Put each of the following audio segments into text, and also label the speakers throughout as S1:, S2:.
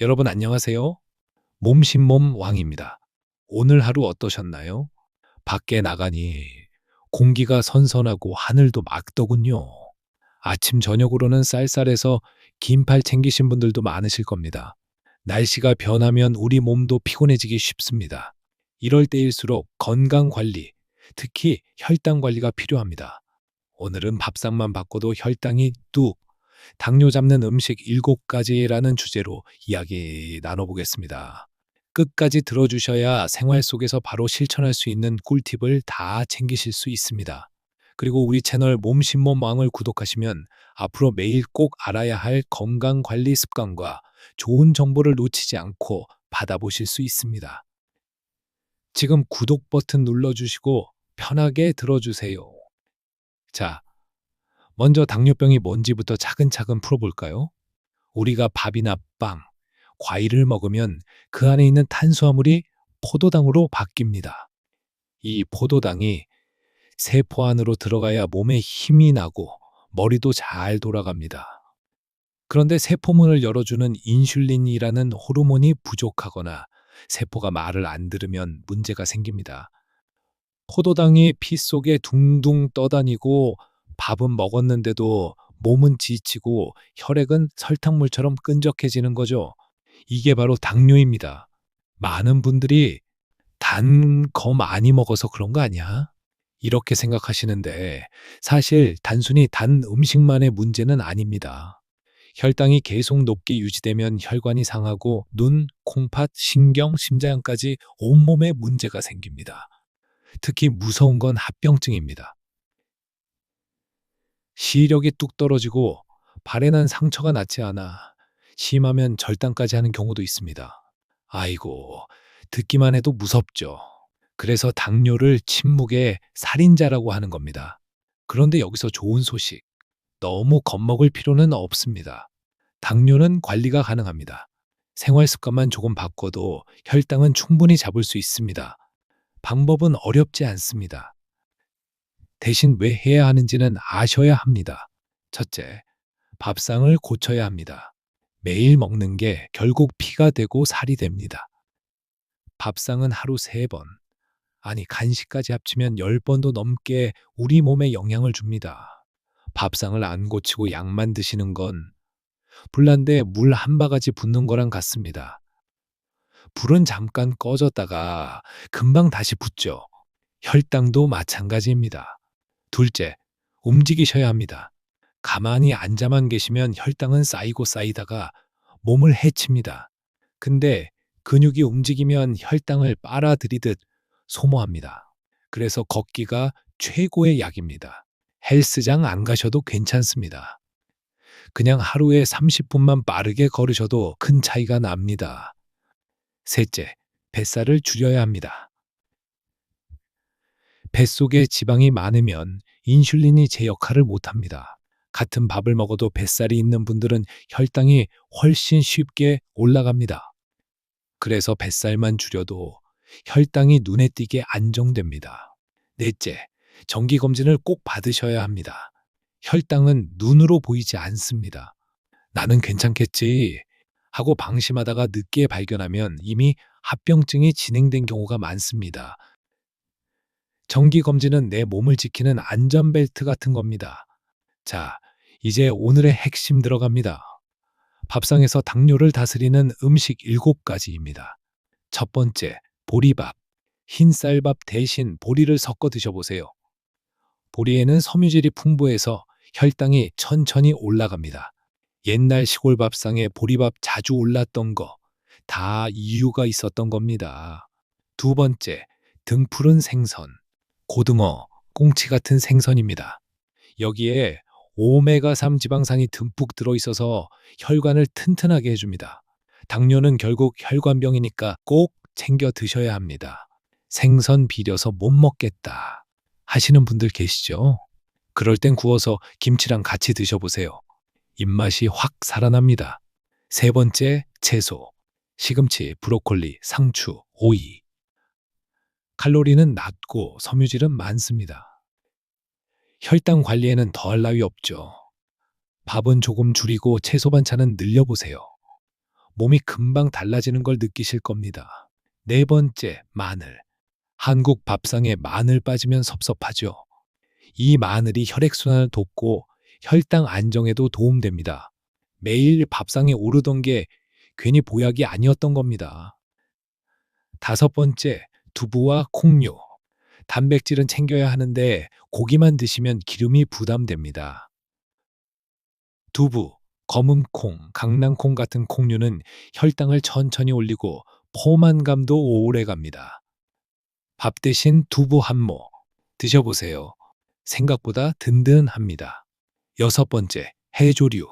S1: 여러분 안녕하세요. 몸신몸 왕입니다. 오늘 하루 어떠셨나요? 밖에 나가니 공기가 선선하고 하늘도 맑더군요. 아침 저녁으로는 쌀쌀해서 긴팔 챙기신 분들도 많으실 겁니다. 날씨가 변하면 우리 몸도 피곤해지기 쉽습니다. 이럴 때일수록 건강 관리, 특히 혈당 관리가 필요합니다. 오늘은 밥상만 바꿔도 혈당이 뚝, 당뇨 잡는 음식 7가지라는 주제로 이야기 나눠보겠습니다. 끝까지 들어주셔야 생활 속에서 바로 실천할 수 있는 꿀팁을 다 챙기실 수 있습니다. 그리고 우리 채널 몸신몸왕을 구독하시면 앞으로 매일 꼭 알아야 할 건강관리 습관과 좋은 정보를 놓치지 않고 받아보실 수 있습니다. 지금 구독 버튼 눌러주시고 편하게 들어주세요. 자, 먼저 당뇨병이 뭔지부터 차근차근 풀어볼까요? 우리가 밥이나 빵, 과일을 먹으면 그 안에 있는 탄수화물이 포도당으로 바뀝니다. 이 포도당이 세포 안으로 들어가야 몸에 힘이 나고 머리도 잘 돌아갑니다. 그런데 세포문을 열어주는 인슐린이라는 호르몬이 부족하거나 세포가 말을 안 들으면 문제가 생깁니다. 포도당이 피 속에 둥둥 떠다니고 밥은 먹었는데도 몸은 지치고 혈액은 설탕물처럼 끈적해지는 거죠. 이게 바로 당뇨입니다. 많은 분들이 단 거 많이 먹어서 그런 거 아니야? 이렇게 생각하시는데 사실 단순히 단 음식만의 문제는 아닙니다. 혈당이 계속 높게 유지되면 혈관이 상하고 눈, 콩팥, 신경, 심장까지 온몸에 문제가 생깁니다. 특히 무서운 건 합병증입니다. 시력이 뚝 떨어지고 발에 난 상처가 낫지 않아 심하면 절단까지 하는 경우도 있습니다. 아이고, 듣기만 해도 무섭죠. 그래서 당뇨를 침묵의 살인자라고 하는 겁니다. 그런데 여기서 좋은 소식. 너무 겁먹을 필요는 없습니다. 당뇨는 관리가 가능합니다. 생활 습관만 조금 바꿔도 혈당은 충분히 잡을 수 있습니다. 방법은 어렵지 않습니다. 대신 왜 해야 하는지는 아셔야 합니다. 첫째, 밥상을 고쳐야 합니다. 매일 먹는 게 결국 피가 되고 살이 됩니다. 밥상은 하루 3번, 아니 간식까지 합치면 10번도 넘게 우리 몸에 영향을 줍니다. 밥상을 안 고치고 약만 드시는 건 불난데 물 한 바가지 붓는 거랑 같습니다. 불은 잠깐 꺼졌다가 금방 다시 붙죠. 혈당도 마찬가지입니다. 둘째, 움직이셔야 합니다. 가만히 앉아만 계시면 혈당은 쌓이고 쌓이다가 몸을 해칩니다. 근데 근육이 움직이면 혈당을 빨아들이듯 소모합니다. 그래서 걷기가 최고의 약입니다. 헬스장 안 가셔도 괜찮습니다. 그냥 하루에 30분만 빠르게 걸으셔도 큰 차이가 납니다. 셋째, 뱃살을 줄여야 합니다. 뱃속에 지방이 많으면 인슐린이 제 역할을 못합니다. 같은 밥을 먹어도 뱃살이 있는 분들은 혈당이 훨씬 쉽게 올라갑니다. 그래서 뱃살만 줄여도 혈당이 눈에 띄게 안정됩니다. 넷째, 정기검진을 꼭 받으셔야 합니다. 혈당은 눈으로 보이지 않습니다. 나는 괜찮겠지 하고 방심하다가 늦게 발견하면 이미 합병증이 진행된 경우가 많습니다. 정기검진은 내 몸을 지키는 안전벨트 같은 겁니다. 자, 이제 오늘의 핵심 들어갑니다. 밥상에서 당뇨를 다스리는 음식 7가지입니다. 첫 번째, 보리밥. 흰 쌀밥 대신 보리를 섞어 드셔보세요. 보리에는 섬유질이 풍부해서 혈당이 천천히 올라갑니다. 옛날 시골 밥상에 보리밥 자주 올랐던 거 다 이유가 있었던 겁니다. 두 번째, 등푸른 생선. 고등어, 꽁치 같은 생선입니다. 여기에 오메가3 지방산이 듬뿍 들어있어서 혈관을 튼튼하게 해줍니다. 당뇨는 결국 혈관병이니까 꼭 챙겨 드셔야 합니다. 생선 비려서 못 먹겠다 하시는 분들 계시죠? 그럴 땐 구워서 김치랑 같이 드셔보세요. 입맛이 확 살아납니다. 세 번째, 채소. 시금치, 브로콜리, 상추, 오이. 칼로리는 낮고 섬유질은 많습니다. 혈당 관리에는 더할 나위 없죠. 밥은 조금 줄이고 채소 반찬은 늘려보세요. 몸이 금방 달라지는 걸 느끼실 겁니다. 네 번째, 마늘. 한국 밥상에 마늘 빠지면 섭섭하죠. 이 마늘이 혈액순환을 돕고 혈당 안정에도 도움됩니다. 매일 밥상에 오르던 게 괜히 보약이 아니었던 겁니다. 다섯 번째, 두부와 콩류. 단백질은 챙겨야 하는데 고기만 드시면 기름이 부담됩니다. 두부, 검은콩, 강낭콩 같은 콩류는 혈당을 천천히 올리고 포만감도 오래 갑니다. 밥 대신 두부 한 모 드셔보세요. 생각보다 든든합니다. 여섯 번째, 해조류,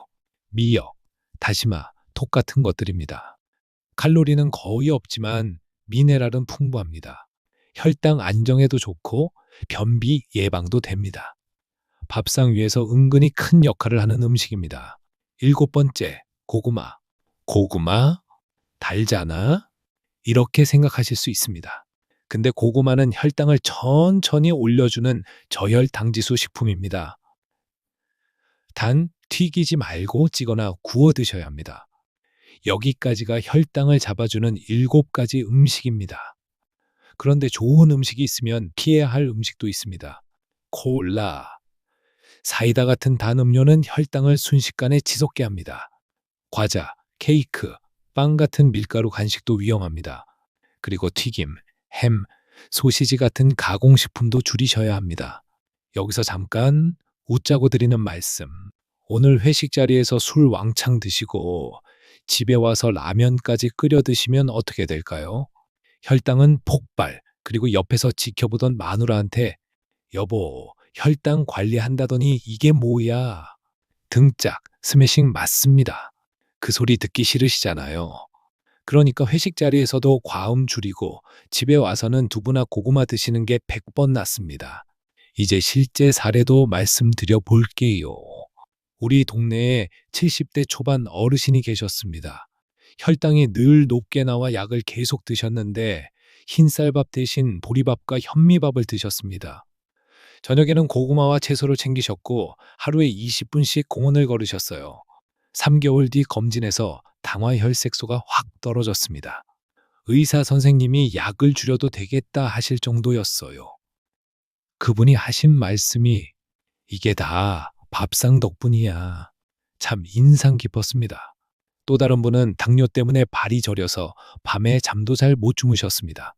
S1: 미역, 다시마, 톡 같은 것들입니다. 칼로리는 거의 없지만 미네랄은 풍부합니다. 혈당 안정에도 좋고 변비 예방도 됩니다. 밥상 위에서 은근히 큰 역할을 하는 음식입니다. 일곱 번째, 고구마. 고구마? 달잖아? 이렇게 생각하실 수 있습니다. 근데 고구마는 혈당을 천천히 올려주는 저혈당지수 식품입니다. 단, 튀기지 말고 찌거나 구워 드셔야 합니다. 여기까지가 혈당을 잡아주는 7가지 음식입니다. 그런데 좋은 음식이 있으면 피해야 할 음식도 있습니다. 콜라, 사이다 같은 단 음료는 혈당을 순식간에 치솟게 합니다. 과자, 케이크, 빵 같은 밀가루 간식도 위험합니다. 그리고 튀김, 햄, 소시지 같은 가공식품도 줄이셔야 합니다. 여기서 잠깐 웃자고 드리는 말씀. 오늘 회식 자리에서 술 왕창 드시고 집에 와서 라면까지 끓여 드시면 어떻게 될까요? 혈당은 폭발. 그리고 옆에서 지켜보던 마누라한테 여보, 혈당 관리한다더니 이게 뭐야? 등짝, 스매싱 맞습니다. 그 소리 듣기 싫으시잖아요. 그러니까 회식 자리에서도 과음 줄이고 집에 와서는 두부나 고구마 드시는 게 100번 낫습니다. 이제 실제 사례도 말씀드려 볼게요. 우리 동네에 70대 초반 어르신이 계셨습니다. 혈당이 늘 높게 나와 약을 계속 드셨는데 흰쌀밥 대신 보리밥과 현미밥을 드셨습니다. 저녁에는 고구마와 채소를 챙기셨고 하루에 20분씩 공원을 걸으셨어요. 3개월 뒤 검진에서 당화 혈색소가 확 떨어졌습니다. 의사 선생님이 약을 줄여도 되겠다 하실 정도였어요. 그분이 하신 말씀이 이게 다 밥상 덕분이야. 참 인상 깊었습니다. 또 다른 분은 당뇨 때문에 발이 저려서 밤에 잠도 잘 못 주무셨습니다.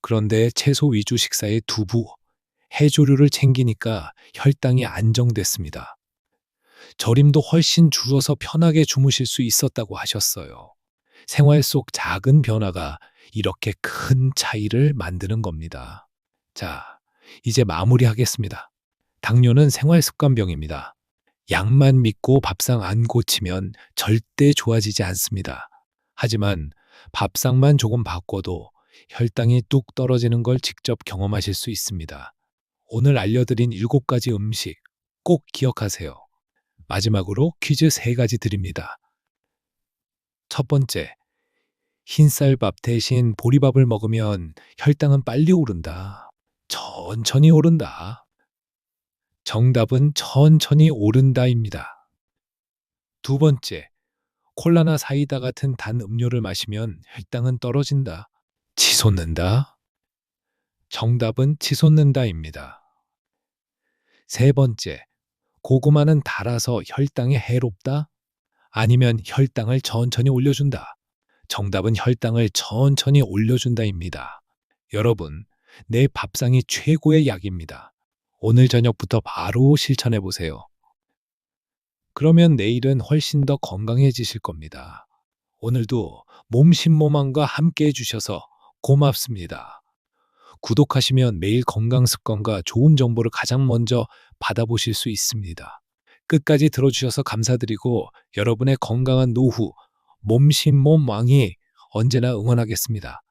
S1: 그런데 채소 위주 식사에 두부, 해조류를 챙기니까 혈당이 안정됐습니다. 저림도 훨씬 줄어서 편하게 주무실 수 있었다고 하셨어요. 생활 속 작은 변화가 이렇게 큰 차이를 만드는 겁니다. 자, 이제 마무리하겠습니다. 당뇨는 생활 습관병입니다. 약만 믿고 밥상 안 고치면 절대 좋아지지 않습니다. 하지만 밥상만 조금 바꿔도 혈당이 뚝 떨어지는 걸 직접 경험하실 수 있습니다. 오늘 알려드린 7가지 음식 꼭 기억하세요. 마지막으로 퀴즈 3가지 드립니다. 첫 번째, 흰쌀밥 대신 보리밥을 먹으면 혈당은 빨리 오른다. 천천히 오른다. 정답은 천천히 오른다입니다. 두 번째, 콜라나 사이다 같은 단 음료를 마시면 혈당은 떨어진다. 치솟는다. 정답은 치솟는다입니다. 세 번째, 고구마는 달아서 혈당에 해롭다? 아니면 혈당을 천천히 올려준다. 정답은 혈당을 천천히 올려준다입니다. 여러분, 내 밥상이 최고의 약입니다. 오늘 저녁부터 바로 실천해 보세요. 그러면 내일은 훨씬 더 건강해지실 겁니다. 오늘도 몸신몸안과 함께 해주셔서 고맙습니다. 구독하시면 매일 건강 습관과 좋은 정보를 가장 먼저 받아보실 수 있습니다. 끝까지 들어주셔서 감사드리고 여러분의 건강한 노후, 몸신몸왕이 언제나 응원하겠습니다.